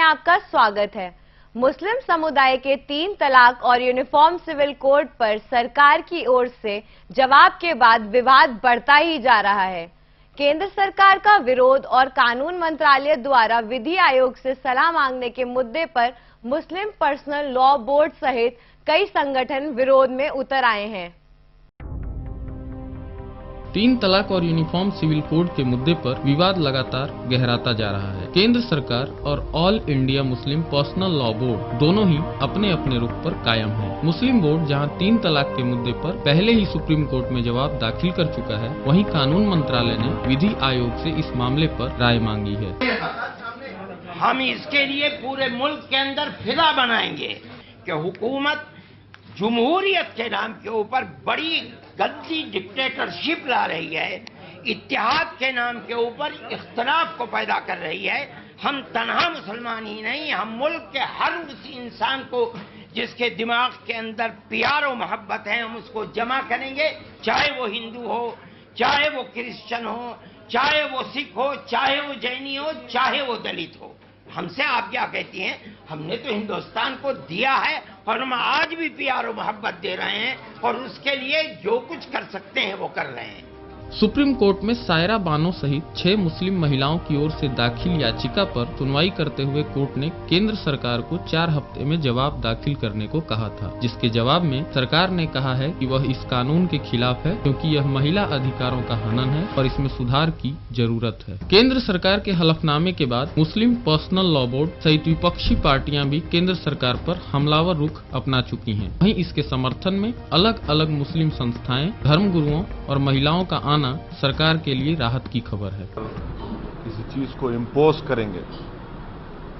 आपका स्वागत है। मुस्लिम समुदाय के 3 तलाक और यूनिफॉर्म सिविल कोड पर सरकार की ओर से जवाब के बाद विवाद बढ़ता ही जा रहा है। केंद्र सरकार का विरोध और कानून मंत्रालय द्वारा विधि आयोग से सलाह मांगने के मुद्दे पर मुस्लिम पर्सनल लॉ बोर्ड सहित कई संगठन विरोध में उतर आए हैं। 3 तलाक और यूनिफॉर्म सिविल कोड के मुद्दे पर विवाद लगातार गहराता जा रहा है। केंद्र सरकार और all India Muslim personal law board दोनों ही अपने अपने रुख पर कायम है। मुस्लिम बोर्ड जहां 3 तलाक के मुद्दे पर पहले ही सुप्रीम कोर्ट में जवाब दाखिल कर चुका है, वहीं कानून मंत्रालय ने विधि आयोग से इस मामले पर राय मांगी है। हम इसके लिए पूरे मुल्क के अंदर फिजा बनाएंगे कि हुकूमत जमहूरियत के नाम के ऊपर बड़ी गद्दी डिक्टेटरशिप ला रही है, इत्तेहाद के नाम के ऊपर इख्तलाफ को पैदा कर रही है। हम तन्हा मुसलमान ही नहीं, हम मुल्क के हर उस इंसान को जिसके दिमाग के अंदर प्यार और मोहब्बत है, हम उसको जमा करेंगे, चाहे वो हिंदू हो, चाहे वो क्रिश्चियन हो, चाहे वो सिख हो, चाहे वो जैनी हो, चाहे वो दलित हो। हमसे आप क्या कहती हैं? हमने तो हिंदुस्तान को दिया है और हम आज भी प्यार और मोहब्बत दे रहे हैं और उसके लिए जो कुछ कर सकते हैं वो कर रहे हैं। सुप्रीम कोर्ट में सायरा बानो सहित 6 मुस्लिम महिलाओं की ओर से दाखिल याचिका पर सुनवाई करते हुए कोर्ट ने केंद्र सरकार को 4 हफ्ते में जवाब दाखिल करने को कहा था, जिसके जवाब में सरकार ने कहा है कि वह इस कानून के खिलाफ है क्योंकि यह महिला अधिकारों का हनन है और इसमें सुधार की जरूरत है। केंद्र सरकार के हलफनामे के बाद मुस्लिम पर्सनल लॉ बोर्ड सहित विपक्षी पार्टियां भी केंद्र सरकार पर हमलावर रुख अपना चुकी हैं। वहीं इसके समर्थन में अलग अलग मुस्लिम संस्थाएं, धर्मगुरुओं और महिलाओं का आना सरकार के लिए राहत की खबर है। किसी चीज को इम्पोज करेंगे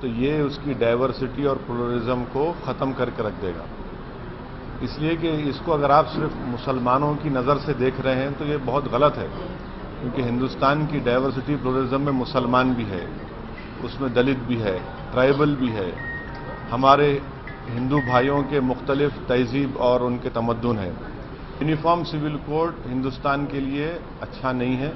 तो ये उसकी डाइवर्सिटी और प्लुरलिज्म को खत्म करके रख देगा। इसलिए कि इसको अगर आप सिर्फ मुसलमानों की नजर से देख रहे हैं तो ये बहुत गलत है, क्योंकि हिंदुस्तान की डाइवर्सिटी प्लुरलिज्म में मुसलमान भी है, उसमें दलित भी है, ट्राइबल भी है, हमारे हिंदू भाइयों के मुख्तलिफ तहजीब और उनके तमद्दुन है। यूनिफॉर्म सिविल कोड हिंदुस्तान के लिए अच्छा नहीं है।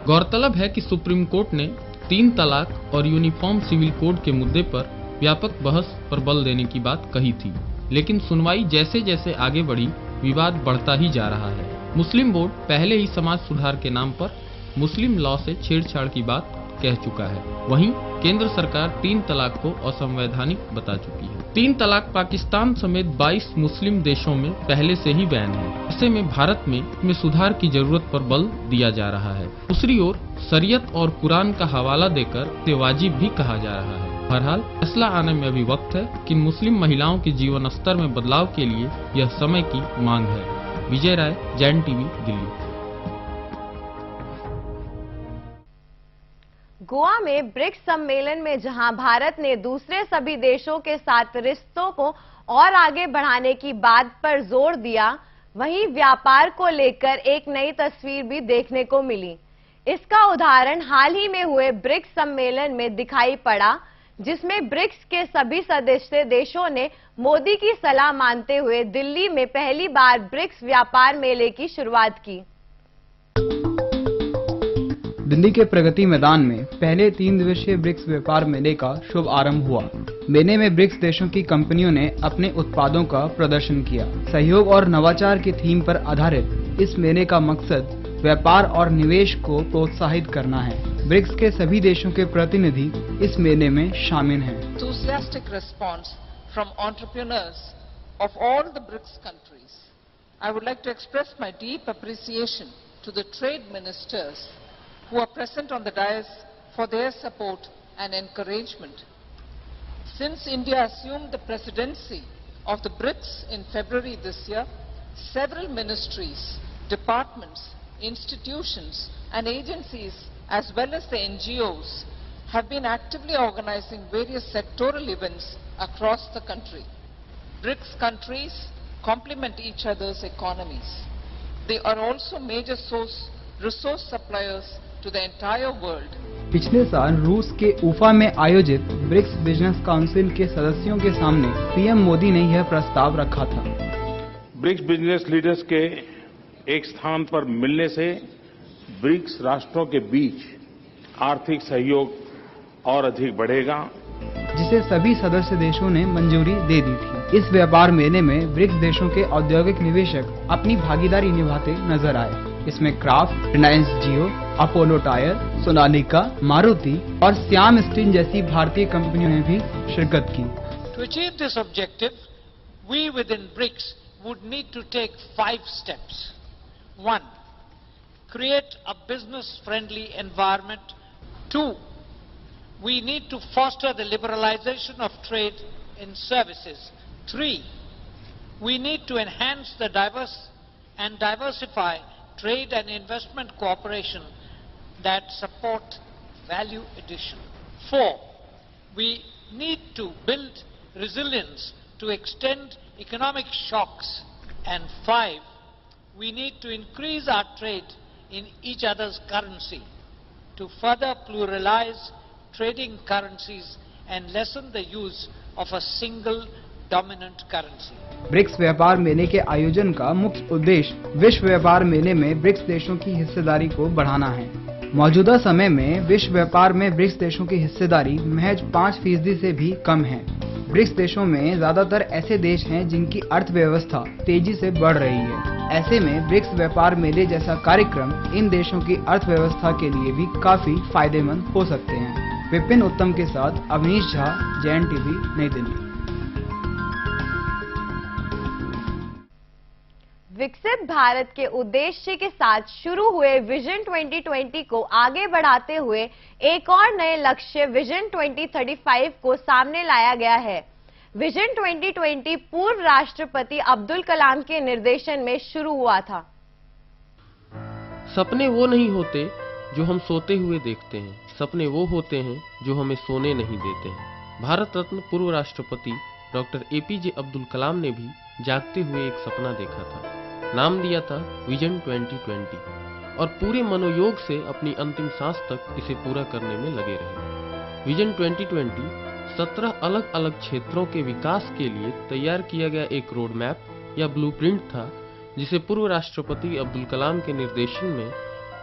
गौरतलब है कि सुप्रीम कोर्ट ने 3 तलाक और यूनिफॉर्म सिविल कोड के मुद्दे पर व्यापक बहस पर बल देने की बात कही थी, लेकिन सुनवाई जैसे जैसे आगे बढ़ी विवाद बढ़ता ही जा रहा है। मुस्लिम बोर्ड पहले ही समाज सुधार के नाम पर मुस्लिम लॉ से छेड़छाड़ की बात कह चुका है। वहीं केंद्र सरकार 3 तलाक को असंवैधानिक बता चुकी है। 3 तलाक पाकिस्तान समेत 22 मुस्लिम देशों में पहले से ही बैन है। ऐसे में भारत में सुधार की जरूरत पर बल दिया जा रहा है। दूसरी ओर शरीयत और कुरान का हवाला देकर इसे वाजिब भी कहा जा रहा है। बहरहाल फैसला आने में अभी वक्त है कि मुस्लिम महिलाओं के जीवन स्तर में बदलाव के लिए यह समय की मांग है। विजय राय, जैन टीवी, दिल्ली। गोवा में ब्रिक्स सम्मेलन में जहां भारत ने दूसरे सभी देशों के साथ रिश्तों को और आगे बढ़ाने की बात पर जोर दिया, वहीं व्यापार को लेकर एक नई तस्वीर भी देखने को मिली। इसका उदाहरण हाल ही में हुए ब्रिक्स सम्मेलन में दिखाई पड़ा, जिसमें ब्रिक्स के सभी सदस्य देशों ने मोदी की सलाह मानते हुए दिल्ली में पहली बार ब्रिक्स व्यापार मेले की शुरुआत की। दिल्ली के प्रगति मैदान में पहले 3 दिवसीय ब्रिक्स व्यापार मेले का शुभ आरंभ हुआ। मेले में ब्रिक्स देशों की कंपनियों ने अपने उत्पादों का प्रदर्शन किया। सहयोग और नवाचार की थीम पर आधारित इस मेले का मकसद व्यापार और निवेश को प्रोत्साहित करना है। ब्रिक्स के सभी देशों के प्रतिनिधि इस मेले में शामिल हैं। Enthusiastic response from entrepreneurs of all the BRICS countries. I would like to express my deep appreciation to the trade ministers who are present on the dais for their support and encouragement. Since India assumed the presidency of the BRICS in February this year, several ministries, departments, institutions and agencies as well as the NGOs have been actively organizing various sectoral events across the country. BRICS countries complement each other's economies. They are also major resource suppliers to the entire world. पिछले साल रूस के उफा में आयोजित BRICS business council के सदस्यों के सामने पीएम मोदी ने यह प्रस्ताव रखा था। ब्रिक्स बिजनेस लीडर्स के एक स्थान पर मिलने से ब्रिक्स राष्ट्रों के बीच आर्थिक सहयोग और अधिक बढ़ेगा। जिसे सभी सदस्य देशों ने मंजूरी दे दी थी। इस व्यापार मेले में ब्रिक्स देशों के औद्योगिक निवेशक अपनी भागीदारी निभाते नजर आए। इसमें क्राफ्ट, रिलायंस जियो, अपोलो टायर, सोनालिका, मारुति और श्याम स्टील जैसी भारतीय कंपनियों ने भी शिरकत की। To achieve this objective, we within BRICS would need to take 5 steps. 1. Create a business-friendly environment. 2. We need to foster the liberalization of trade in services. 3. We need to enhance the diverse and diversify trade and investment cooperation that support value addition. 4. We need to build resilience to extend economic shocks. And 5. We need to increase our trade in each other's currency to further pluralize trading currencies and lessen the use of a single dominant currency. BRICS व्यापार मेले के आयोजन का मुख्य उद्देश्य विश्व व्यापार मेले में ब्रिक्स देशों की हिस्सेदारी को बढ़ाना है। मौजूदा समय में विश्व व्यापार में ब्रिक्स देशों की हिस्सेदारी महज 5% से भी कम है। ब्रिक्स देशों में ज्यादातर ऐसे देश हैं जिनकी अर्थव्यवस्था तेजी से बढ़ रही है। ऐसे में ब्रिक्स व्यापार मेले जैसा कार्यक्रम इन देशों की अर्थव्यवस्था के लिए भी काफी फायदेमंद हो सकते हैं। विपिन उत्तम के साथ अवनीश झा, जैन टीवी, नई दिल्ली। विकसित भारत के उद्देश्य के साथ शुरू हुए विजन 2020 को आगे बढ़ाते हुए एक और नए लक्ष्य विजन 2035 को सामने लाया गया है। विजन 2020 पूर्व राष्ट्रपति अब्दुल कलाम के निर्देशन में शुरू हुआ था। सपने वो नहीं होते जो हम सोते हुए देखते हैं, सपने वो होते हैं जो हमें सोने नहीं देते हैं। भारत रत्न पूर्व राष्ट्रपति डॉक्टर एपीजे अब्दुल कलाम ने भी जागते हुए एक सपना देखा था। नाम दिया था विजन 2020 और पूरे मनोयोग से अपनी अंतिम सांस तक इसे पूरा करने में लगे रहे। विजन 2020 17 अलग अलग क्षेत्रों के विकास के लिए तैयार किया गया एक रोड मैप या ब्लूप्रिंट था, जिसे पूर्व राष्ट्रपति अब्दुल कलाम के निर्देशन में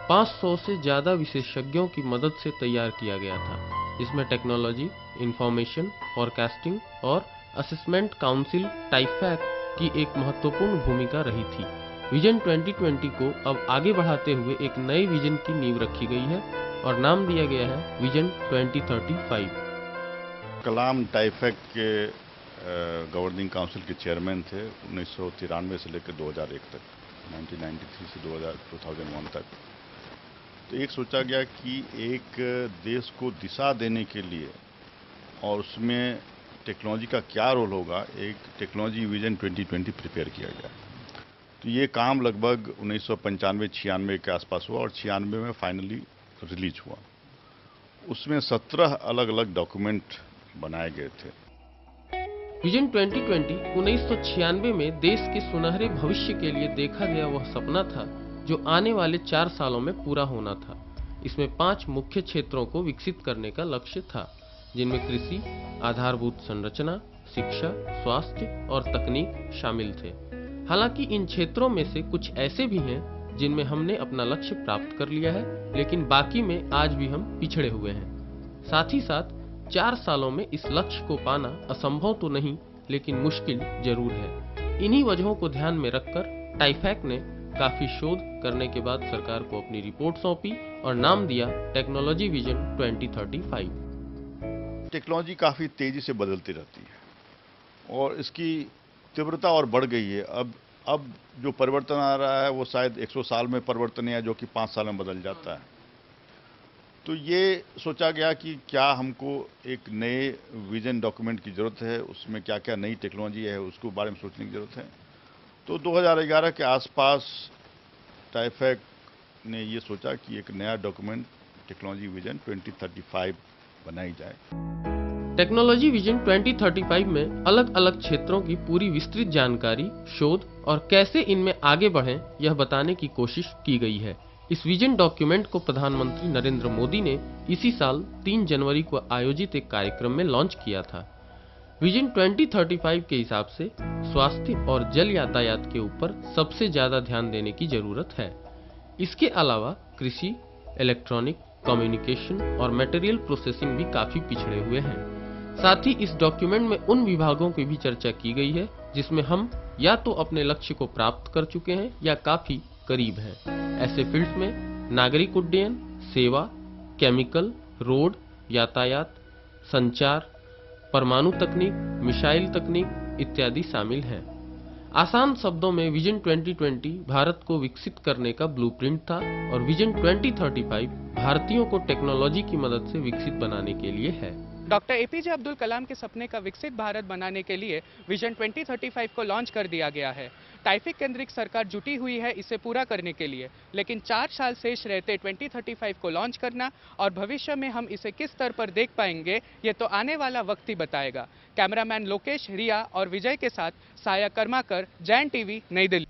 500 से ज्यादा विशेषज्ञों की मदद से तैयार किया गया था। इसमें टेक्नोलॉजी, इंफॉर्मेशन, फोरकास्टिंग और असेसमेंट काउंसिल टाइफैक की एक महत्वपूर्ण भूमिका रही थी। विजन 2020 को अब आगे बढ़ाते हुए एक नए विजन की नींव रखी गई है और नाम दिया गया है विजन 2035। कलाम टाइफैक के गवर्निंग काउंसिल के चेयरमैन थे 1993 से लेकर 2001 तक, 1993 से 2001 तक। तो एक सोचा गया कि एक देश को दिशा देने के लिए और उसमें टेक्नोलॉजी का क्या रोल होगा, एक टेक्नोलॉजी विजन 2020 प्रिपेयर किया गया। तो ये काम लगभग 1995-96 के आसपास हुआ और 96 में फाइनली रिलीज हुआ। उसमें 17 अलग अलग डॉक्यूमेंट बनाए गए थे। विजन 2020 1996 में देश के सुनहरे भविष्य के लिए देखा गया वह सपना था जो आने वाले 4 सालों में पूरा होना था। इसमें 5 मुख्य क्षेत्रों को विकसित करने का लक्ष्य था, जिनमें कृषि, आधारभूत संरचना, शिक्षा, स्वास्थ्य और तकनीक शामिल थे। हालांकि इन क्षेत्रों में से कुछ ऐसे भी हैं जिनमें हमने अपना लक्ष्य प्राप्त कर लिया है, लेकिन बाकी में आज भी हम पिछड़े हुए हैं। साथ ही साथ 4 सालों में इस लक्ष्य को पाना असंभव तो नहीं, लेकिन मुश्किल जरूर है। इन्हीं वजहों को ध्यान में रखकर टाइफैक ने काफी शोध करने के बाद सरकार को अपनी रिपोर्ट सौंपी और नाम दिया टेक्नोलॉजी विजन 2035। टेक्नोलॉजी काफ़ी तेज़ी से बदलती रहती है और इसकी तीव्रता और बढ़ गई है। अब जो परिवर्तन आ रहा है वो शायद 100 साल में परिवर्तन है, जो कि 5 साल में बदल जाता है। तो ये सोचा गया कि क्या हमको एक नए विजन डॉक्यूमेंट की ज़रूरत है, उसमें क्या क्या नई टेक्नोलॉजी है उसको बारे में सोचने की ज़रूरत है। तो 2011 के आसपास टाइफैक ने ये सोचा कि एक नया डॉक्यूमेंट टेक्नोलॉजी विजन 2035 बनाई जाए। टेक्नोलॉजी विजन 2035 में अलग अलग क्षेत्रों की पूरी विस्तृत जानकारी, शोध और कैसे इनमें आगे बढ़ें यह बताने की कोशिश की गई है। इस विजन डॉक्यूमेंट को प्रधानमंत्री नरेंद्र मोदी ने इसी साल 3 जनवरी को आयोजित एक कार्यक्रम में लॉन्च किया था। विजन 2035 के हिसाब से स्वास्थ्य और जल यातायात के ऊपर सबसे ज्यादा ध्यान देने की जरूरत है। इसके अलावा कृषि, इलेक्ट्रॉनिक, कम्युनिकेशन और मटेरियल प्रोसेसिंग भी काफी पिछड़े हुए हैं। साथ ही इस डॉक्यूमेंट में उन विभागों की भी चर्चा की गई है जिसमें हम या तो अपने लक्ष्य को प्राप्त कर चुके हैं या काफी करीब हैं। ऐसे फील्ड्स में नागरिक उड्डयन, सेवा, केमिकल, रोड, यातायात, संचार, परमाणु तकनीक, मिसाइल तकनीक इत्यादि शामिल हैं। आसान शब्दों में विजन 2020 भारत को विकसित करने का ब्लूप्रिंट था और विजन 2035 भारतीयों को टेक्नोलॉजी की मदद से विकसित बनाने के लिए है। डॉक्टर एपीजे अब्दुल कलाम के सपने का विकसित भारत बनाने के लिए विजन 2035 को लॉन्च कर दिया गया है। टाइफिक केंद्रित सरकार जुटी हुई है इसे पूरा करने के लिए, लेकिन 4 साल शेष रहते 2035 को लॉन्च करना और भविष्य में हम इसे किस स्तर पर देख पाएंगे ये तो आने वाला वक्त ही बताएगा। कैमरामैन लोकेश, रिया और विजय के साथ साया कर्माकर, जैन टीवी, नई दिल्ली।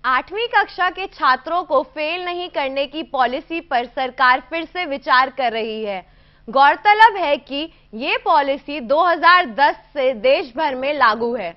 8वीं कक्षा के छात्रों को फेल नहीं करने की पॉलिसी पर सरकार फिर से विचार कर रही है। गौरतलब है कि ये पॉलिसी 2010 से देश भर में लागू है।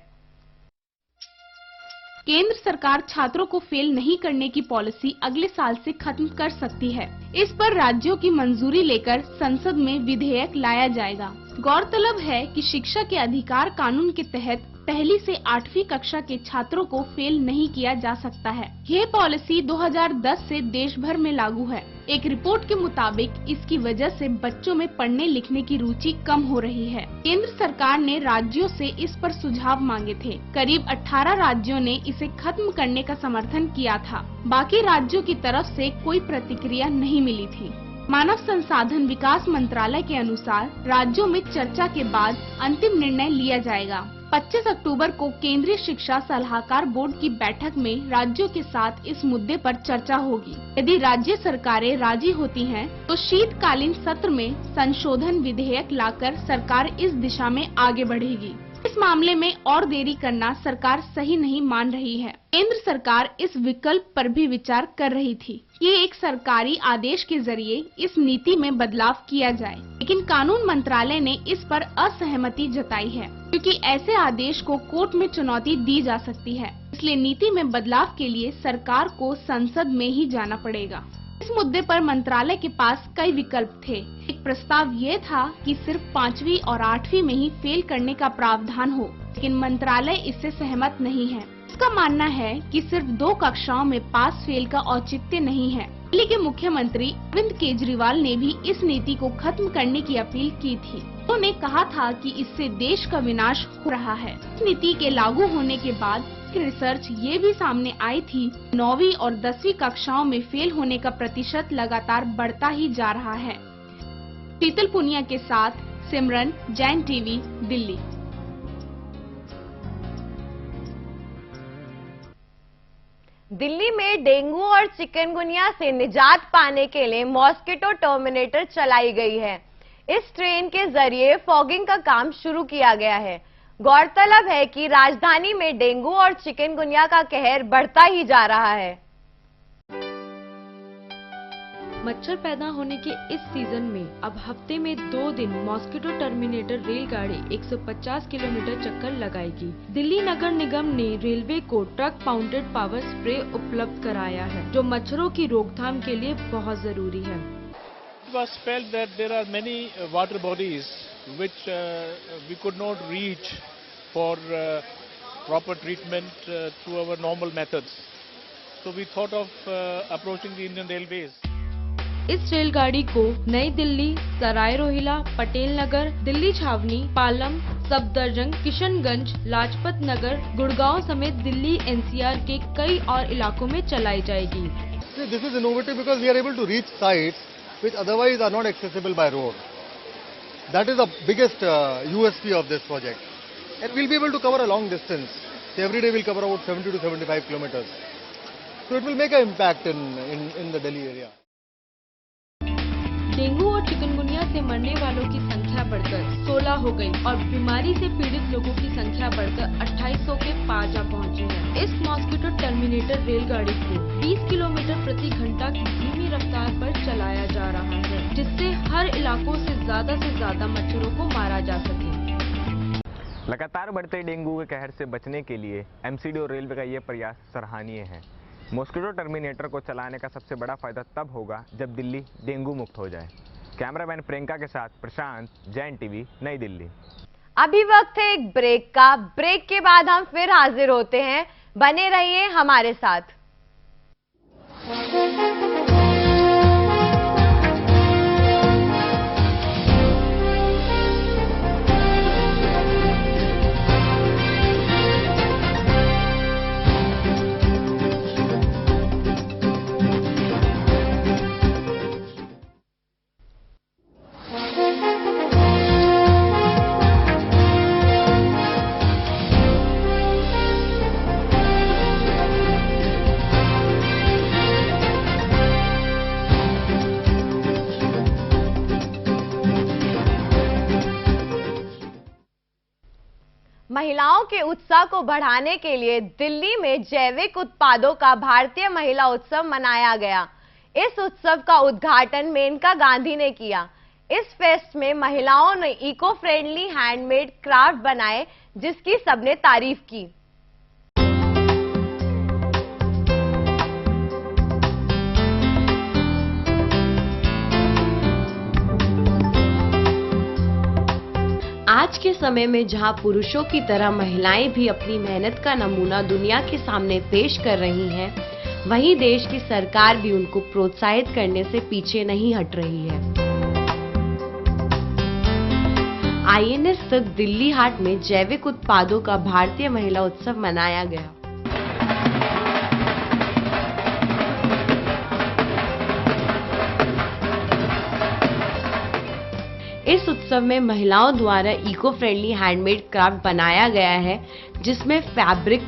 केंद्र सरकार छात्रों को फेल नहीं करने की पॉलिसी अगले साल से खत्म कर सकती है। इस पर राज्यों की मंजूरी लेकर संसद में विधेयक लाया जाएगा। गौरतलब है कि शिक्षा के अधिकार कानून के तहत पहली से 8वीं कक्षा के छात्रों को फेल नहीं किया जा सकता है। ये पॉलिसी 2010 से देश भर में लागू है। एक रिपोर्ट के मुताबिक इसकी वजह से बच्चों में पढ़ने लिखने की रुचि कम हो रही है। केंद्र सरकार ने राज्यों से इस पर सुझाव मांगे थे। करीब 18 राज्यों ने इसे खत्म करने का समर्थन किया था। बाकी राज्यों की तरफ से कोई प्रतिक्रिया नहीं मिली थी। मानव संसाधन विकास मंत्रालय के अनुसार राज्यों में चर्चा के बाद अंतिम निर्णय लिया जाएगा। 25 अक्टूबर को केंद्रीय शिक्षा सलाहकार बोर्ड की बैठक में राज्यों के साथ इस मुद्दे पर चर्चा होगी। यदि राज्य सरकारें राजी होती हैं, तो शीतकालीन सत्र में संशोधन विधेयक लाकर सरकार इस दिशा में आगे बढ़ेगी। इस मामले में और देरी करना सरकार सही नहीं मान रही है। केंद्र सरकार इस विकल्प पर भी विचार कर रही थी कि एक सरकारी आदेश के जरिए इस नीति में बदलाव किया जाए, लेकिन कानून मंत्रालय ने इस पर असहमति जताई है, क्योंकि ऐसे आदेश को कोर्ट में चुनौती दी जा सकती है। इसलिए नीति में बदलाव के लिए सरकार को संसद में ही जाना पड़ेगा। इस मुद्दे पर मंत्रालय के पास कई विकल्प थे। एक प्रस्ताव ये था कि सिर्फ 5वीं और 8वीं में ही फेल करने का प्रावधान हो, लेकिन मंत्रालय इससे सहमत नहीं है। उसका मानना है कि सिर्फ 2 कक्षाओं में पास फेल का औचित्य नहीं है। दिल्ली के मुख्यमंत्री अरविंद केजरीवाल ने भी इस नीति को खत्म करने की अपील की थी। उन्होंने कहा था कि इससे देश का विनाश हो रहा है। इस नीति के लागू होने के बाद रिसर्च ये भी सामने आई थी, 9वीं और 10वीं कक्षाओं में फेल होने का प्रतिशत लगातार बढ़ता ही जा रहा है। शीतल पुनिया के साथ सिमरन, जैन टीवी, दिल्ली। दिल्ली में डेंगू और चिकनगुनिया से निजात पाने के लिए मॉस्किटो टर्मिनेटर चलाई गई है। इस ट्रेन के जरिए फॉगिंग का काम शुरू किया गया है। गौरतलब है कि राजधानी में डेंगू और चिकनगुनिया का कहर बढ़ता ही जा रहा है। मच्छर पैदा होने के इस सीजन में अब हफ्ते में 2 दिन मॉस्किटो टर्मिनेटर रेलगाड़ी 150 किलोमीटर चक्कर लगाएगी। दिल्ली नगर निगम ने रेलवे को ट्रक माउंटेड पावर स्प्रे उपलब्ध कराया है, जो मच्छरों की रोकथाम के लिए बहुत जरूरी है। It was felt that there are many water bodies which we could not reach for proper treatment through our normal methods. So we thought of approaching the Indian Railways. इस रेलगाड़ी को नई दिल्ली, सराय रोहिला, पटेल नगर, दिल्ली छावनी, पालम, सफदरजंग, किशनगंज, लाजपत नगर, गुड़गांव समेत दिल्ली एनसीआर के कई और इलाकों में चलाई जाएगी। This is innovative because we are able to reach sites which otherwise are not accessible by road. That is the biggest USP of this project. And we'll be able to cover a long distance. So every day we'll cover about 70 to 75 kilometers. So it will make an impact in the Delhi area. Dengue और chikungunya से मरने वालों की संख्या बढ़कर 16 हो गई और बीमारी से पीड़ित लोगों की संख्या बढ़कर 2800 के पार जा पहुंची है। इस मॉस्किटो टर्मिनेटर रेलगाड़ी को 20 किलोमीटर प्रति घंटा की धीमी रफ्तार पर चलाया जा रहा है, जिससे हर इलाकों से ज्यादा मच्छरों को मारा जा सके। लगातार बढ़ते डेंगू के कहर से बचने के लिए एमसीडी और रेलवे का ये प्रयास सराहनीय है। मॉस्किटो टर्मिनेटर को चलाने का सबसे बड़ा फायदा तब होगा जब दिल्ली डेंगू मुक्त हो जाए। कैमरामैन प्रियंका के साथ प्रशांत, जैन टीवी, नई दिल्ली। अभी वक्त है एक ब्रेक का। ब्रेक के बाद हम फिर हाजिर होते हैं, बने रहिए हमारे साथ। महिलाओं के उत्साह को बढ़ाने के लिए दिल्ली में जैविक उत्पादों का भारतीय महिला उत्सव मनाया गया। इस उत्सव का उद्घाटन मेनका गांधी ने किया। इस फेस्ट में महिलाओं ने इको फ्रेंडली हैंडमेड क्राफ्ट बनाए, जिसकी सबने तारीफ की। आज के समय में जहां पुरुषों की तरह महिलाएं भी अपनी मेहनत का नमूना दुनिया के सामने पेश कर रही हैं, वहीं देश की सरकार भी उनको प्रोत्साहित करने से पीछे नहीं हट रही है। आईएनए स्थित दिल्ली हाट में जैविक उत्पादों का भारतीय महिला उत्सव मनाया गया। इस उत्सव में महिलाओं द्वारा इको फ्रेंडली हैंडमेड क्राफ्ट बनाया गया है, जिसमें फैब्रिक,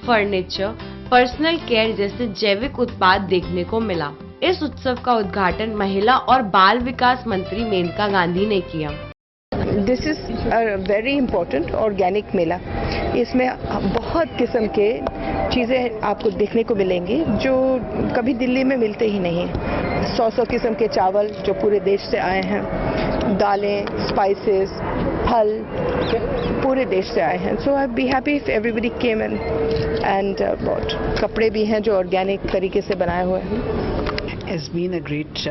फर्नीचर, पर्सनल केयर जैसे जैविक उत्पाद देखने को मिला। इस उत्सव का उद्घाटन महिला और बाल विकास मंत्री मेनका गांधी ने किया। This is a very important organic mela. इसमें बहुत किस्म के चीज़ें आपको देखने को मिलेंगी जो कभी दिल्ली में मिलते ही नहीं। 100 किस्म के चावल जो पूरे देश से आए हैं, दालें, स्पाइसेस, फल पूरे देश से आए हैं। So I be happy if everybody came in and bought. कपड़े भी हैं जो ऑर्गेनिक तरीके से बनाए हुए हैं। Has been a great,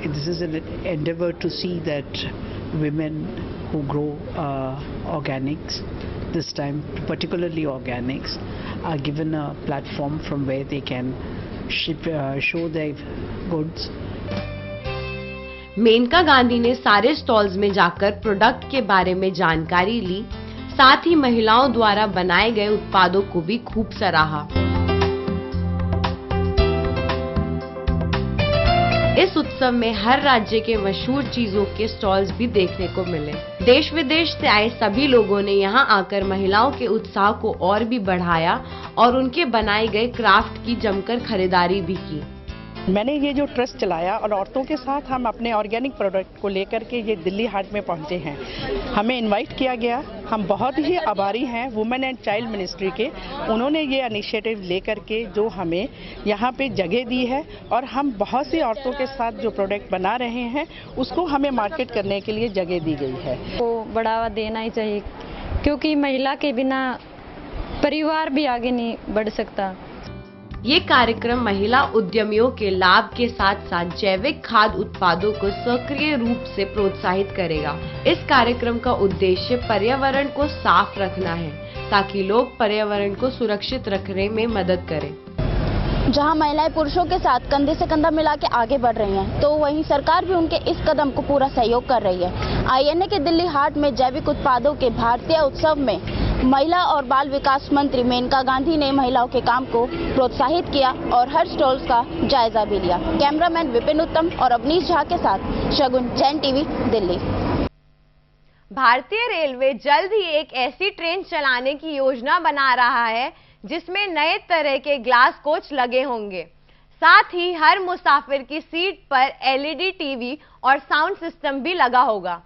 this is an endeavor to see that women who grow organics, this time particularly organics, are given a platform from where they can show their goods. Maneka Gandhi ने सारे stalls में जाकर product के बारे में जानकारी ली, साथ ही महिलाओं द्वारा बनाए गए उत्पादों को भी खूब सराहा। इस उत्सव में हर राज्य के मशहूर चीजों के स्टॉल्स भी देखने को मिले। देश विदेश से आए सभी लोगों ने यहां आकर महिलाओं के उत्साह को और भी बढ़ाया और उनके बनाए गए क्राफ्ट की जमकर खरीदारी भी की। मैंने ये जो ट्रस्ट चलाया और औरतों के साथ हम अपने ऑर्गेनिक प्रोडक्ट को लेकर के ये दिल्ली हाट में पहुंचे हैं। हमें इनवाइट किया गया। हम बहुत ही आभारी हैं वुमेन एंड चाइल्ड मिनिस्ट्री के। उन्होंने ये इनिशिएटिव लेकर के जो हमें यहाँ पे जगह दी है और हम बहुत सी औरतों के साथ जो प्रोडक्ट बना रहे हैं उसको हमें मार्केट करने के लिए जगह दी गई है। को बढ़ावा देना ही चाहिए, क्योंकि महिला के बिना परिवार भी आगे नहीं बढ़ सकता। ये कार्यक्रम महिला उद्यमियों के लाभ के साथ साथ जैविक खाद्य उत्पादों को सक्रिय रूप से प्रोत्साहित करेगा। इस कार्यक्रम का उद्देश्य पर्यावरण को साफ रखना है, ताकि लोग पर्यावरण को सुरक्षित रखने में मदद करें। जहां महिलाएं पुरुषों के साथ कंधे से कंधा मिला के आगे बढ़ रही हैं, तो वहीं सरकार भी उनके इस कदम को पूरा सहयोग कर रही है। आईएनए के दिल्ली हाट में जैविक उत्पादों के भारतीय उत्सव में महिला और बाल विकास मंत्री मेनका गांधी ने महिलाओं के काम को प्रोत्साहित किया और हर स्टॉल्स का जायजा भी लिया। कैमरामैन विपिन उत्तम और अवनीश झा के साथ शगुन, जैन टीवी, दिल्ली। भारतीय रेलवे जल्द ही एक ऐसी ट्रेन चलाने की योजना बना रहा है जिसमें नए तरह के ग्लास कोच लगे होंगे। साथ ही हर मुसाफिर की सीट पर एलईडी टीवी और साउंड सिस्टम भी लगा होगा।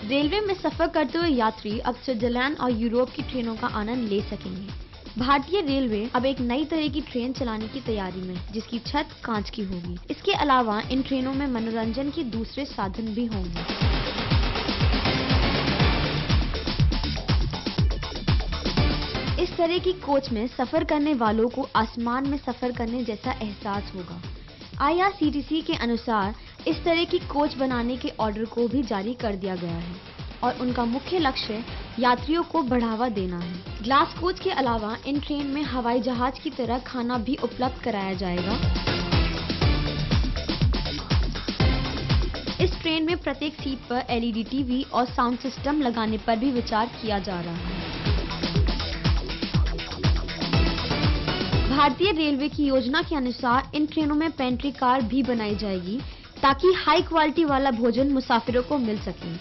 रेलवे में सफर करते हुए यात्री अब स्विट्जरलैंड और यूरोप की ट्रेनों का आनंद ले सकेंगे। भारतीय रेलवे अब एक नई तरह की ट्रेन चलाने की तैयारी में, जिसकी छत कांच की होगी। इसके अलावा इन ट्रेनों में मनोरंजन के दूसरे साधन भी होंगे। इस तरह की कोच में सफर करने वालों को आसमान में सफर करने जैसा एहसास होगा। IRCTC के अनुसार इस तरह की कोच बनाने के ऑर्डर को भी जारी कर दिया गया है और उनका मुख्य लक्ष्य यात्रियों को बढ़ावा देना है। ग्लास कोच के अलावा इन ट्रेन में हवाई जहाज की तरह खाना भी उपलब्ध कराया जाएगा। इस ट्रेन में प्रत्येक सीट पर LED टीवी और साउंड सिस्टम लगाने पर भी विचार किया जा रहा है। भारतीय रेलवे की योजना के अनुसार इन ट्रेनों में पेंट्री कार भी बनाई जाएगी ताकि हाई क्वालिटी वाला भोजन मुसाफिरों को मिल सके।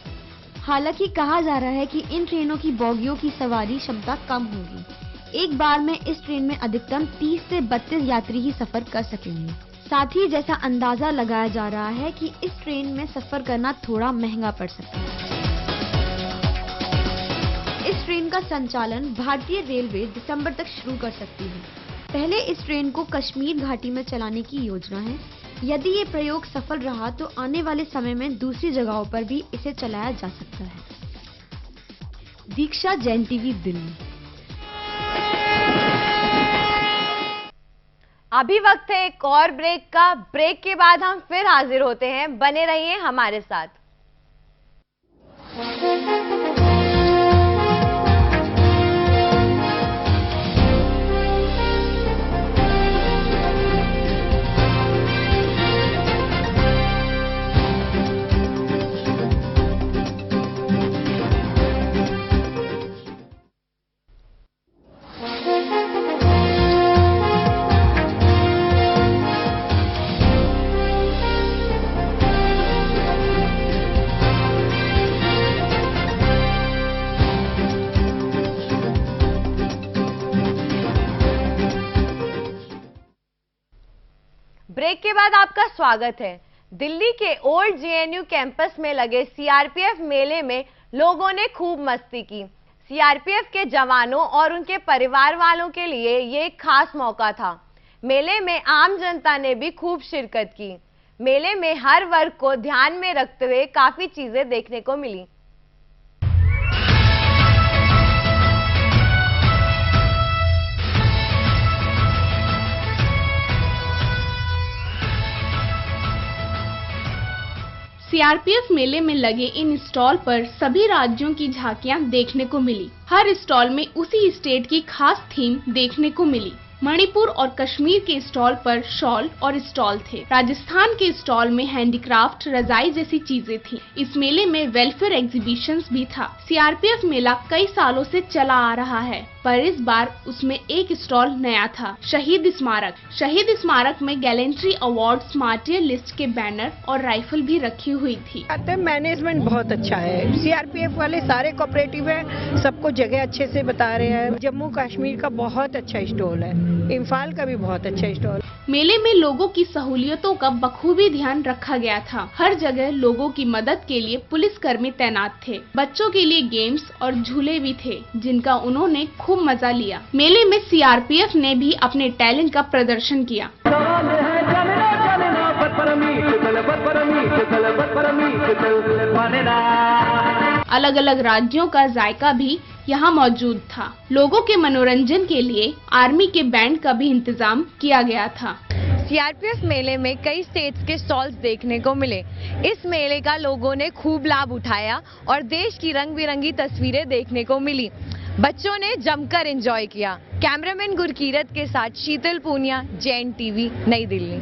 हालांकि कहा जा रहा है कि इन ट्रेनों की बोगियों की सवारी क्षमता कम होगी। एक बार में इस ट्रेन में अधिकतम 30 से 32 यात्री ही सफर कर सकेंगे। साथ ही जैसा अंदाजा लगाया जा रहा है कि इस ट्रेन में सफर करना थोड़ा महंगा पड़ सकता है। इस ट्रेन का संचालन भारतीय रेलवे दिसंबर तक शुरू कर सकती है। पहले इस ट्रेन को कश्मीर घाटी में चलाने की योजना है। यदि ये प्रयोग सफल रहा तो आने वाले समय में दूसरी जगहों पर भी इसे चलाया जा सकता है। दीक्षा, जैन टीवी, दिल्ली। अभी वक्त है एक और ब्रेक का। ब्रेक के बाद हम फिर हाजिर होते हैं, बने रहिए हमारे साथ। ब्रेक के बाद आपका स्वागत है। दिल्ली के ओल्ड JNU कैंपस में लगे CRPF मेले में लोगों ने खूब मस्ती की। CRPF के जवानों और उनके परिवार वालों के लिए ये एक खास मौका था। मेले में आम जनता ने भी खूब शिरकत की। मेले में हर वर्ग को ध्यान में रखते हुए काफी चीजें देखने को मिली। CRPF मेले में लगे इन स्टॉल पर सभी राज्यों की झांकियां देखने को मिली। हर स्टॉल में उसी स्टेट की खास थीम देखने को मिली। मणिपुर और कश्मीर के स्टॉल पर शॉल और स्टॉल थे। राजस्थान के स्टॉल में हैंडीक्राफ्ट, रजाई जैसी चीजें थी। इस मेले में वेलफेयर एग्जीबिशंस भी था। CRPF मेला कई सालों से चला आ रहा है, पर इस बार उसमें एक स्टॉल नया था, शहीद स्मारक। शहीद स्मारक में गैलेंट्री अवार्ड, मार्टियर लिस्ट के बैनर और राइफल भी रखी हुई थी। मैनेजमेंट बहुत अच्छा है। CRPF वाले सारे कोऑपरेटिव है, सबको जगह अच्छे से बता रहे हैं। जम्मू कश्मीर का बहुत अच्छा स्टॉल है, इम्फाल का भी बहुत अच्छा स्टॉल। मेले में लोगों की सहूलियतों का बखूबी ध्यान रखा गया था। हर जगह लोगों की मदद के लिए पुलिसकर्मी तैनात थे। बच्चों के लिए गेम्स और झूले भी थे, जिनका उन्होंने खूब मजा लिया। मेले में CRPF ने भी अपने टैलेंट का प्रदर्शन किया। अलग अलग राज्यों का जायका भी यहाँ मौजूद था। लोगों के मनोरंजन के लिए आर्मी के बैंड का भी इंतजाम किया गया था। CRPF मेले में कई स्टेट्स के स्टॉल्स देखने को मिले। इस मेले का लोगों ने खूब लाभ उठाया और देश की रंग बिरंगी तस्वीरें देखने को मिली। बच्चों ने जमकर एंजॉय किया। कैमरामैन गुरकीरत के साथ शीतल पूनिया, जैन टीवी, नई दिल्ली।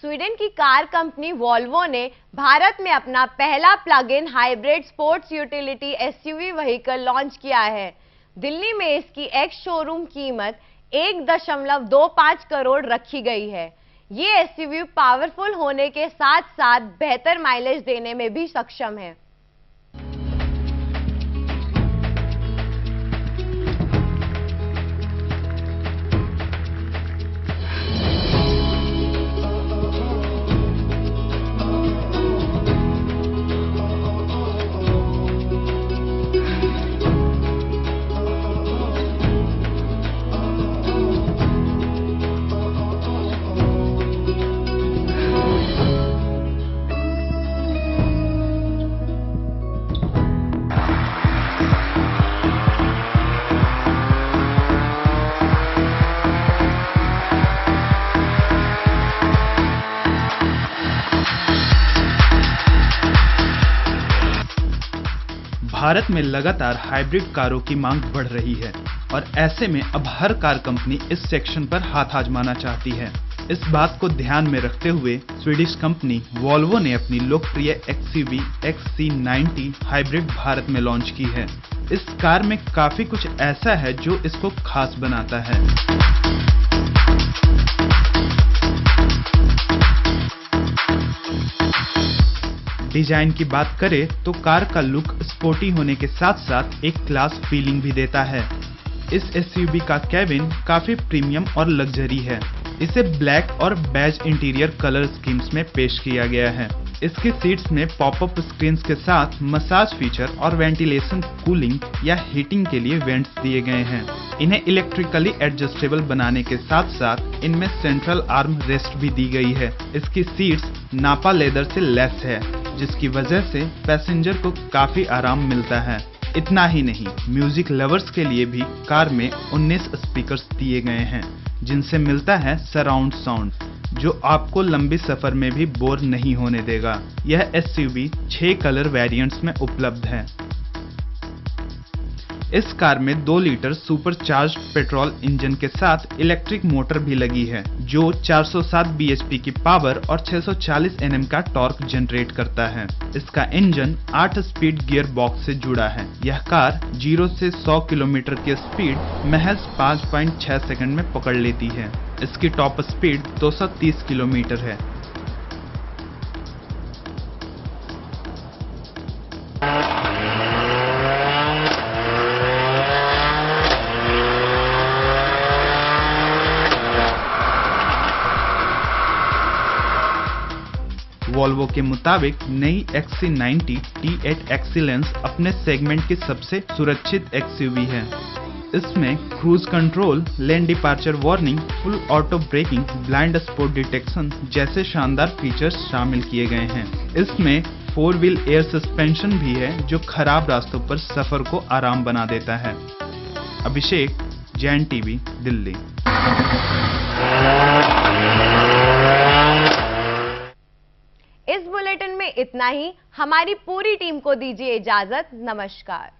स्वीडन की कार कंपनी वॉल्वो ने भारत में अपना पहला plug in hybrid sports utility SUV vehicle launch किया है। दिल्ली में इसकी एक्स शोरूम कीमत 1.25 करोड़ रखी गई है। ये SUV पावरफुल होने के साथ साथ बेहतर माइलेज देने में भी सक्षम है। भारत में लगातार हाइब्रिड कारों की मांग बढ़ रही है और ऐसे में अब हर कार कंपनी इस सेक्शन पर हाथ आजमाना चाहती है। इस बात को ध्यान में रखते हुए स्वीडिश कंपनी वॉल्वो ने अपनी लोकप्रिय एक्सयूवी XC90 हाइब्रिड भारत में लॉन्च की है। इस कार में काफी कुछ ऐसा है जो इसको खास बनाता है। डिजाइन की बात करें तो कार का लुक स्पोर्टी होने के साथ साथ एक क्लास फीलिंग भी देता है। इस एसयूवी का केबिन काफी प्रीमियम और लग्जरी है। इसे ब्लैक और बेज इंटीरियर कलर स्कीम्स में पेश किया गया है। इसके सीट्स में पॉपअप स्क्रीन्स के साथ मसाज फीचर और वेंटिलेशन, कूलिंग या हीटिंग के लिए वेंट्स दिए गए हैं। इन्हें इलेक्ट्रिकली एडजस्टेबल बनाने के साथ साथ इनमें सेंट्रल आर्म रेस्ट भी दी गई है। इसकी सीट्स नापा लेदर से लेस है, जिसकी वजह से पैसेंजर को काफी आराम मिलता है। इतना ही नहीं, म्यूजिक लवर्स के लिए भी कार में 19 स्पीकर्स दिए गए हैं, जिनसे मिलता है सराउंड साउंड, जो आपको लंबी सफर में भी बोर नहीं होने देगा। यह एसयूवी 6 कलर वेरिएंट्स में उपलब्ध है। इस कार में 2 लीटर सुपरचार्ज्ड पेट्रोल इंजन के साथ इलेक्ट्रिक मोटर भी लगी है, जो 407 bhp की पावर और 640 Nm का टॉर्क जनरेट करता है। इसका इंजन 8 स्पीड गियर बॉक्स से जुड़ा है। यह कार 0 से 100 किलोमीटर की स्पीड महज 5.6 सेकंड में पकड़ लेती है। इसकी टॉप स्पीड 230 किलोमीटर है। वॉल्वो के मुताबिक नई XC90 T8 एक्सीलेंस अपने सेगमेंट की सबसे सुरक्षित एक्सयूवी है। इसमें cruise control, lane departure warning, full auto braking, blind spot detection जैसे शानदार फीचर्स शामिल किए गए हैं। इसमें 4 व्हील एयर सस्पेंशन भी है, जो खराब रास्तों पर सफर को आराम बना देता है। अभिषेक, जैन टीवी, दिल्ली। इस बुलेटिन में इतना ही। हमारी पूरी टीम को दीजिए इजाजत। नमस्कार।